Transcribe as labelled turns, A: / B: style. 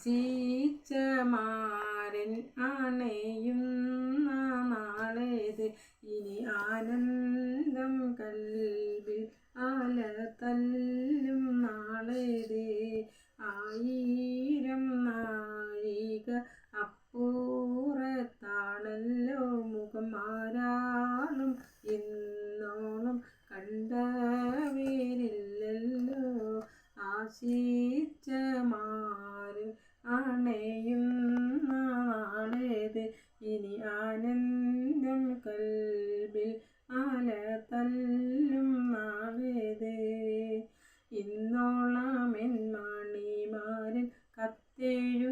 A: ആശിച്ച മാരൻ അണയുന്ന നാളേത് ഇനി ആനന്ദം കൽവിൽ അലതല്ലും നാളേത് ആയിരം നാഴിക അപ്പുറത്താണല്ലോ മുഖം മാരാളും ഇന്നോളം കണ്ടവരില്ലല്ലോ ആശിച്ച മാരൻ അണയുന്ന നാളേത് ഇനി ആനന്ദം കൽവിൽ അലതല്ലും നാളേത് ഇന്നോളം എൻ മണിമാരൻ കത്തെഴുതി